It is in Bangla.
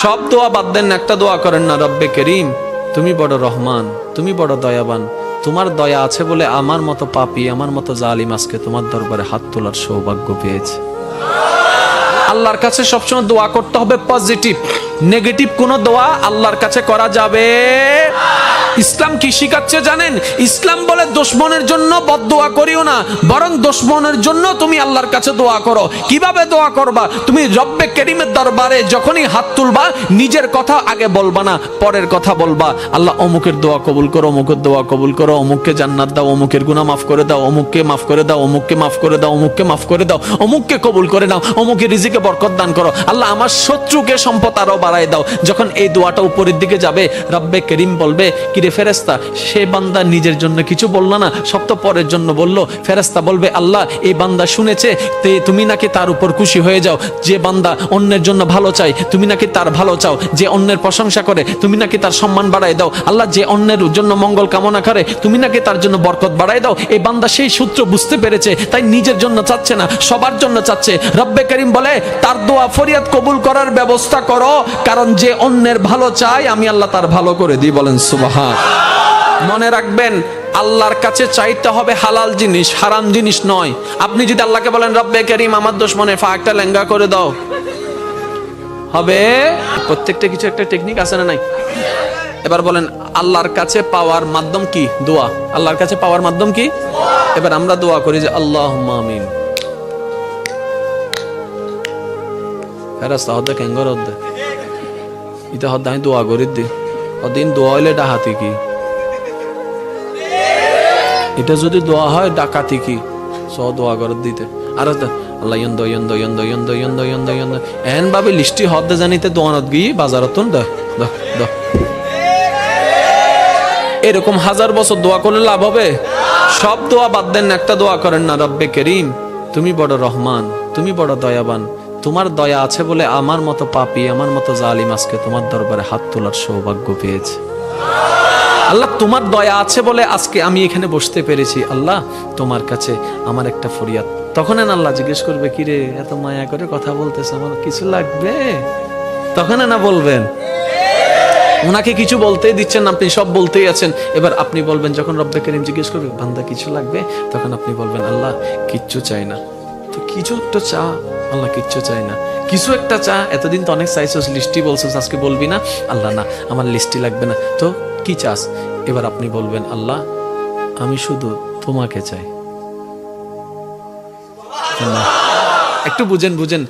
সব দোয়া বাদ দেন, একটা দোয়া করেন না, রব্বে করিম তুমি বড় রহমান, তুমি বড় দয়াবান, তোমার দয়া আছে বলে আমার মতো পাপী, আমার মতো জালিম আজকে তোমার দরবারে হাত তোলার সৌভাগ্য পেয়েছে। আল্লাহর কাছে সবসময় দোয়া করতে হবে পজিটিভ, নেগেটিভ কোনো দোয়া আল্লাহর কাছে করা যাবে। ইসলাম কি শিখাচ্ছে জানেন? ইসলাম বলে দুশমনের জন্য বদদোয়া করিও না, বরং দুশমনের জন্য তুমি আল্লাহর কাছে দোয়া করো। কিভাবে দোয়া করবা? তুমি রব্বে করিমের দরবারে যখনই হাত তুলবা, নিজের কথা আগে বলবা না, পরের কথা বলবা। আল্লাহ অমুকের দোয়া কবুল করো, অমুকের দোয়া কবুল করো, অমুককে জান্নাত দাও, অমুকের গুনাহ মাফ করে দাও, অমুককে মাফ করে দাও, অমুককে মাফ করে দাও, অমুককে মাফ করে দাও, অমুককে কবুল করে নাও, অমুকের রিজিকে বরকত দান করো। আল্লাহ আমার শত্রুকে সম্পদ আরো বাড়ায় দাও। যখন এই দোয়াটা উপরের দিকে যাবে, রব্বে করিম বলবে, কিরে ফেরেশতা, সে বান্দা নিজের জন্য কিছু বললো না, সব তো পরের জন্য বললো। ফেরেশতা বলবে, আল্লাহ এই বান্দা শুনেছে, তুমি নাকি তার উপর খুশি হয়ে যাও। যে বান্দা অন্যের জন্য ভালো চাই, তুমি নাকি তার ভালো চাও। যে অন্যের প্রশংসা করে, তুমি নাকি তার সম্মান বাড়ায় দাও। আল্লাহ যে অন্যের জন্য মঙ্গল কামনা করে, তুমি নাকি তার জন্য বরকত বাড়ায় দাও। এই বান্দা সেই সূত্র বুঝতে পেরেছে, তাই নিজের জন্য চাচ্ছে না, সবার জন্য চাচ্ছে। রব্বে করিম বলে, তার দোয়া ফরিয়াদ কবুল করার ব্যবস্থা করো, কারণ যে অন্যের ভালো চায় আমি আল্লাহ তার ভালো করে দিই। বলেন সুবহান। মনে রাখবেন, আল্লাহর কাছে চাইতে হবে হালাল জিনিস, হারাম জিনিস নয়। আপনি যদি আল্লাহকে বলেন, রব্বে করিম আমার দুশমনের ফাঁকটা লেঙ্গা করে দাও, হবে? প্রত্যেকটা কিছু একটা টেকনিক আছে না নাই? এবার বলেন, আল্লাহর কাছে পাওয়ার মাধ্যম কি? দোয়া। আল্লাহর কাছে পাওয়ার মাধ্যম কি? এবার আমরা দোয়া করি যে আল্লাহুম্মা আমিন। ফেরেশতা হদ্দে কেঙ্গর হদ্দে ইতা হদ্দে আমি দোয়া করি দি অদিন দোয়া হইলে ডাহাতি কি? এটা যদি দোয়া হয় ডাকাতি কি? সব দোয়া করে দিতে। আর আল্লাহ ইয়ন্দ ইয়ন্দ ইয়ন্দ ইয়ন্দ ইয়ন্দ ইয়ন্দ ইয়ন্দ এন ভাবে লিস্টি হদ্দে জানিতে দোয়ানত গিয়ে বাজারতন দ দ দ। এরকম হাজার বছর দোয়া করলে লাভ হবে? সব দোয়া বাদ দেন, একটা দোয়া করেন না, রব্বে করিম তুমি বড় রহমান, তুমি বড় দয়াবান, তোমার দয়া আছে বলে আমার মতো পাপী, আমার মতো জালিম আজকে তোমার দরবারে হাত তোলার সৌভাগ্য পেয়েছে। আল্লাহ তোমার দয়া আছে বলে আজকে আমি এখানে বসতে পেরেছি। আল্লাহ তোমার কাছে আমার একটা ফরিয়াদ। তখন আল্লাহ জিজ্ঞেস করবে, কিরে এত মায়া করে কথা বলতেছে, আমার কিছু লাগবে? তখন না বলবেন, ওনাকে কিছু বলতেই দিচ্ছেন না, আপনি সব বলতেই আছেন। এবার আপনি বলবেন, যখন রব্বে করিম জিজ্ঞেস করবে, বান্দা কিছু লাগবে, তখন আপনি বলবেন, আল্লাহ কিচ্ছু চাই না। তো কিছু একটা চা। আল্লাহ কিচ্ছু চাই না, কিছু একটা চা। এতদিন তো অনেক চাইছিস, লিস্টি বলছিস, আজকে বলবি না? আল্লাহ না, আমার লিস্টি লাগবে না, তো কি চাস? এবার আপনি বলবেন, আল্লাহ আমি শুধু তোমাকে চাই। একটু বুঝেন বুঝেন।